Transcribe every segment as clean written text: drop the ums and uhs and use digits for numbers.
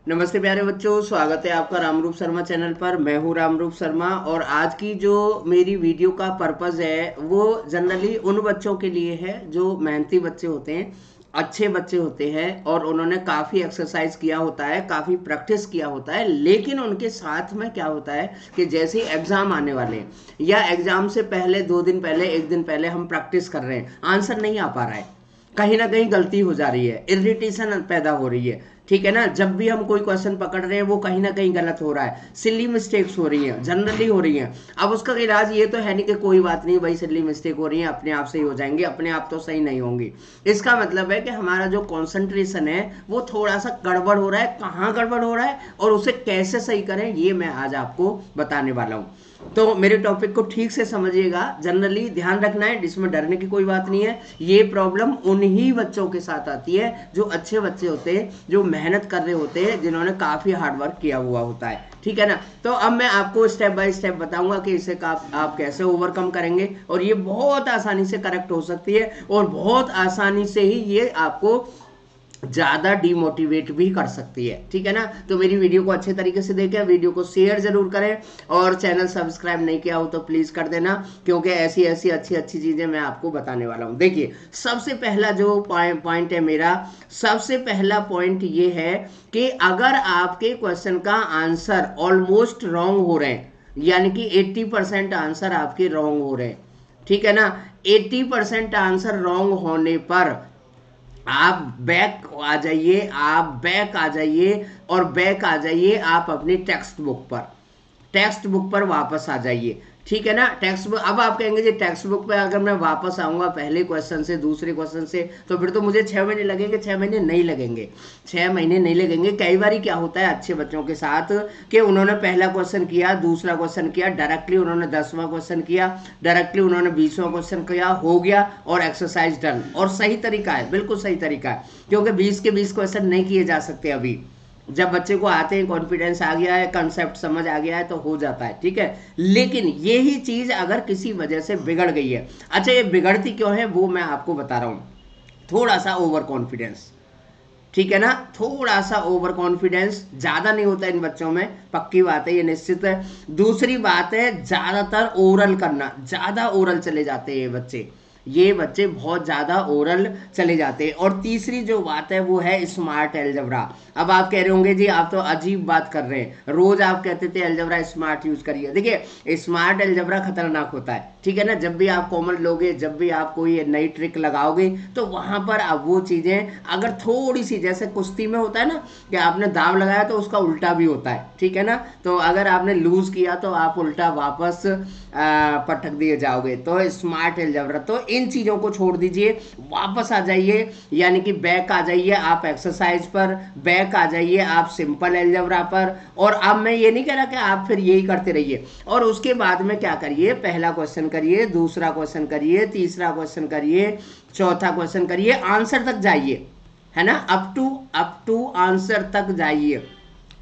नमस्ते प्यारे बच्चों, स्वागत है आपका रामरूप शर्मा चैनल पर। मैं हूँ रामरूप शर्मा और आज की जो मेरी वीडियो का पर्पज़ है वो जनरली उन बच्चों के लिए है जो मेहनती बच्चे होते हैं, अच्छे बच्चे होते हैं और उन्होंने काफ़ी एक्सरसाइज किया होता है, काफ़ी प्रैक्टिस किया होता है। लेकिन उनके साथ में क्या होता है कि जैसे ही एग्ज़ाम आने वाले हैं या एग्ज़ाम से पहले 2 दिन पहले 1 दिन पहले हम प्रैक्टिस कर रहे हैं, आंसर नहीं आ पा रहा है, कहीं ना कहीं गलती हो जा रही है, इरिटेशन पैदा हो रही है। ठीक है ना, जब भी हम कोई क्वेश्चन पकड़ रहे हैं वो कहीं ना कहीं गलत हो रहा है, सिली मिस्टेक्स हो रही हैं, जनरली हो रही हैं। अब उसका इलाज ये तो है नहीं कि कोई बात नहीं भाई, सिली मिस्टेक हो रही है, अपने आप सही हो जाएंगे, अपने आप तो सही नहीं होंगी। इसका मतलब है कि हमारा जो कॉन्सेंट्रेशन है वो थोड़ा सा गड़बड़ हो रहा है। कहाँ गड़बड़ हो रहा है और उसे कैसे सही करें, ये मैं आज आपको बताने वाला हूँ। तो मेरे टॉपिक को ठीक से समझिएगा, जनरली ध्यान रखना है, जिसमें डरने की कोई बात नहीं है। ये प्रॉब्लम उन्हीं बच्चों के साथ आती है जो अच्छे बच्चे होते हैं, जो मेहनत कर रहे होते हैं, जिन्होंने काफ़ी हार्डवर्क किया हुआ होता है। ठीक है ना। तो अब मैं आपको स्टेप बाय स्टेप बताऊंगा कि इसे आप कैसे ओवरकम करेंगे और ये बहुत आसानी से करेक्ट हो सकती है और बहुत आसानी से ही ये आपको ज़्यादा डिमोटिवेट भी कर सकती है। ठीक है ना। तो मेरी वीडियो को अच्छे तरीके से देखें, वीडियो को शेयर जरूर करें और चैनल सब्सक्राइब नहीं किया हो तो प्लीज़ कर देना, क्योंकि ऐसी ऐसी अच्छी अच्छी चीज़ें मैं आपको बताने वाला हूँ। देखिए, सबसे पहला जो पॉइंट है मेरा, सबसे पहला पॉइंट ये है कि अगर आपके क्वेश्चन का आंसर ऑलमोस्ट रॉन्ग हो रहे हैं, यानी कि 80% आंसर आपके रॉन्ग हो रहे हैं, ठीक है ना, 80% आंसर रॉन्ग होने पर आप बैक आ जाइए, आप बैक आ जाइए और बैक आ जाइए आप अपनी टेक्स्ट बुक पर वापस आ जाइए। ठीक है ना। टेक्स्ट बुक, अब आप कहेंगे जी टेक्स्ट बुक पे अगर मैं वापस आऊंगा पहले क्वेश्चन से दूसरे क्वेश्चन से तो फिर तो मुझे 6 महीने लगेंगे। 6 महीने नहीं लगेंगे, 6 महीने नहीं लगेंगे। कई बार क्या होता है अच्छे बच्चों के साथ कि उन्होंने पहला क्वेश्चन किया, दूसरा क्वेश्चन किया, डायरेक्टली उन्होंने 10वां क्वेश्चन किया, डायरेक्टली उन्होंने 20वां क्वेश्चन किया, हो गया और एक्सरसाइज डन। और सही तरीका है, बिल्कुल सही तरीका है, क्योंकि 20 के 20 क्वेश्चन नहीं किए जा सकते अभी। जब बच्चे को आते हैं, कॉन्फिडेंस आ गया है, कंसेप्ट समझ आ गया है तो हो जाता है। ठीक है। लेकिन यही चीज अगर किसी वजह से बिगड़ गई है, अच्छा ये बिगड़ती क्यों है वो मैं आपको बता रहा हूं। थोड़ा सा ओवर कॉन्फिडेंस, ठीक है ना, थोड़ा सा ओवर कॉन्फिडेंस ज्यादा नहीं होता इन बच्चों में, पक्की बात है, ये निश्चित है। दूसरी बात है ज्यादातर ओरल करना, ज्यादा ओरल चले जाते हैं ये बच्चे, ये बच्चे बहुत ज़्यादा ओरल चले जाते हैं। और तीसरी जो बात है वो है स्मार्ट एल्जेब्रा। अब आप कह रहे होंगे जी आप तो अजीब बात कर रहे हैं, रोज आप कहते थे एल्जेब्रा स्मार्ट यूज करिए। देखिए, स्मार्ट एल्जेब्रा खतरनाक होता है। ठीक है ना। जब भी आप कॉमन लोगे, जब भी आप कोई नई ट्रिक लगाओगे तो वहां पर आप वो चीजें अगर थोड़ी सी, जैसे कुश्ती में होता है ना कि आपने दाव लगाया तो उसका उल्टा भी होता है, ठीक है ना, तो अगर आपने लूज किया तो आप उल्टा वापस पटक दिए जाओगे। तो स्मार्ट एल्जेब्रा, तो इन चीजों को छोड़ दीजिए, वापस आ जाइए, यानी कि बैक आ जाइए आप एक्सरसाइज पर, बैक आ जाइए आप सिंपल एल्जेब्रा पर। और अब मैं ये नहीं कह रहा कि आप फिर यही करते रहिए, और उसके बाद में क्या करिए, पहला क्वेश्चन करिए, दूसरा क्वेश्चन करिए, तीसरा क्वेश्चन करिए, चौथा क्वेश्चन करिए, आंसर तक जाइए, है ना, अप टू आंसर तक जाइए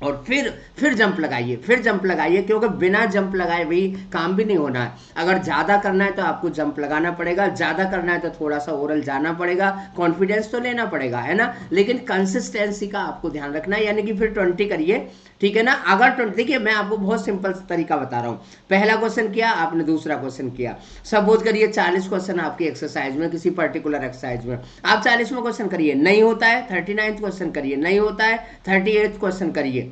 और फिर जंप लगाइए, फिर जंप लगाइए, क्योंकि बिना जंप लगाए भी काम भी नहीं होना है। अगर ज़्यादा करना है तो आपको जंप लगाना पड़ेगा, ज़्यादा करना है तो थोड़ा सा ओरल जाना पड़ेगा, कॉन्फिडेंस तो लेना पड़ेगा, है ना, लेकिन कंसिस्टेंसी का आपको ध्यान रखना है। यानी कि फिर 20 करिए, ठीक है ना। अगर 20, देखिए मैं आपको बहुत सिंपल तरीका बता रहा हूँ, पहला क्वेश्चन किया आपने, दूसरा क्वेश्चन किया, सपोज करिए 40 क्वेश्चन आपकी एक्सरसाइज में, किसी पर्टिकुलर एक्सरसाइज में, आप 40वां क्वेश्चन करिए, नहीं होता है 39वां क्वेश्चन करिए, नहीं होता है 38वां क्वेश्चन करिए,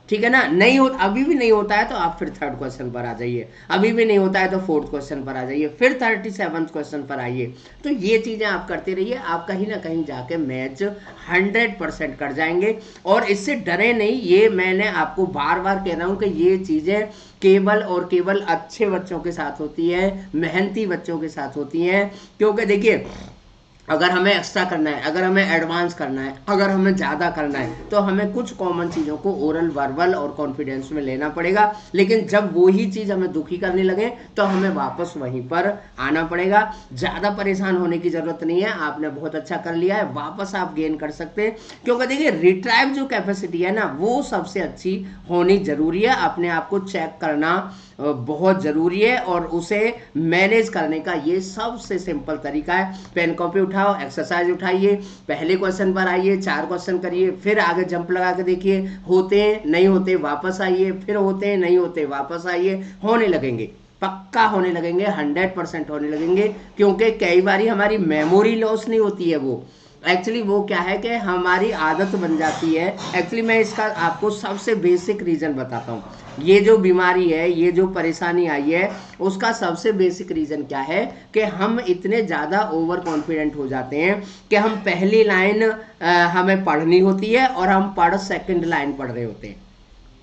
ठीक है ना। नहीं हो, अभी भी नहीं होता है तो आप फिर 3rd क्वेश्चन पर आ जाइए, अभी भी नहीं होता है तो 4th क्वेश्चन पर आ जाइए, फिर 37th क्वेश्चन पर आइए। तो ये चीजें आप करते रहिए, आप कहीं ना कहीं जाके मैच 100% कर जाएंगे। और इससे डरे नहीं, ये मैंने आपको बार बार कह रहा हूं कि ये चीजें केवल और केवल अच्छे बच्चों के साथ होती है, मेहनती बच्चों के साथ होती हैं। क्योंकि देखिए, अगर हमें एक्स्ट्रा करना है, अगर हमें एडवांस करना है, अगर हमें ज़्यादा करना है तो हमें कुछ कॉमन चीज़ों को ओरल, वर्बल और कॉन्फिडेंस में लेना पड़ेगा। लेकिन जब वही चीज़ हमें दुखी करने लगे तो हमें वापस वहीं पर आना पड़ेगा। ज़्यादा परेशान होने की ज़रूरत नहीं है, आपने बहुत अच्छा कर लिया है, वापस आप गेन कर सकते हैं। क्योंकि देखिए, रिट्राइव जो कैपेसिटी है ना वो सबसे अच्छी होनी ज़रूरी है। अपने आप को चेक करना बहुत ज़रूरी है और उसे मैनेज करने का ये सबसे सिंपल तरीका है। पेन कॉपी उठा उठाओ, एक्सरसाइज उठाइए, पहले क्वेश्चन पर आइए, 4 क्वेश्चन करिए, फिर आगे जंप लगा के देखिए, होते हैं नहीं होते वापस आइए, फिर होते हैं नहीं होते वापस आइए, होने लगेंगे, पक्का होने लगेंगे, 100% होने लगेंगे। क्योंकि कई बार हमारी मेमोरी लॉस नहीं होती है, वो एक्चुअली वो क्या है कि हमारी आदत बन जाती है। एक्चुअली मैं इसका आपको सबसे बेसिक रीज़न बताता हूँ। ये जो बीमारी है, ये जो परेशानी आई है, उसका सबसे बेसिक रीज़न क्या है कि हम इतने ज़्यादा ओवर कॉन्फिडेंट हो जाते हैं कि हम पहली लाइन हमें पढ़नी होती है और हम सेकंड लाइन पढ़ रहे होते हैं,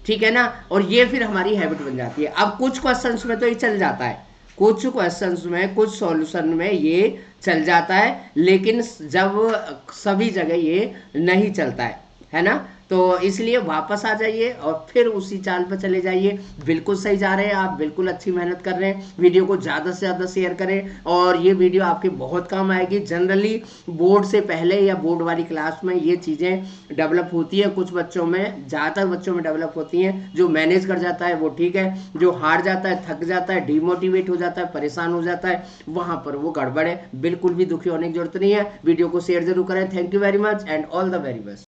ठीक है ना, और ये फिर हमारी हैबिट बन जाती है। अब कुछ क्वेश्चंस में तो ये चल जाता है, कुछ क्वेश्चंस में, कुछ सॉल्यूशन में ये चल जाता है, लेकिन जब सभी जगह ये नहीं चलता है ना। तो इसलिए वापस आ जाइए और फिर उसी चाल पर चले जाइए। बिल्कुल सही जा रहे हैं आप, बिल्कुल अच्छी मेहनत कर रहे हैं। वीडियो को ज़्यादा से ज़्यादा शेयर करें और ये वीडियो आपके बहुत काम आएगी। जनरली बोर्ड से पहले या बोर्ड वाली क्लास में ये चीज़ें डेवलप होती है, कुछ बच्चों में, ज़्यादातर बच्चों में डेवलप होती हैं। जो मैनेज कर जाता है वो ठीक है, जो हार जाता है, थक जाता है, डिमोटिवेट हो जाता है, परेशान हो जाता है, वहाँ पर वो गड़बड़ है। बिल्कुल भी दुखी होने की जरूरत नहीं है। वीडियो को शेयर जरूर करें। Thank you very much and all the very best.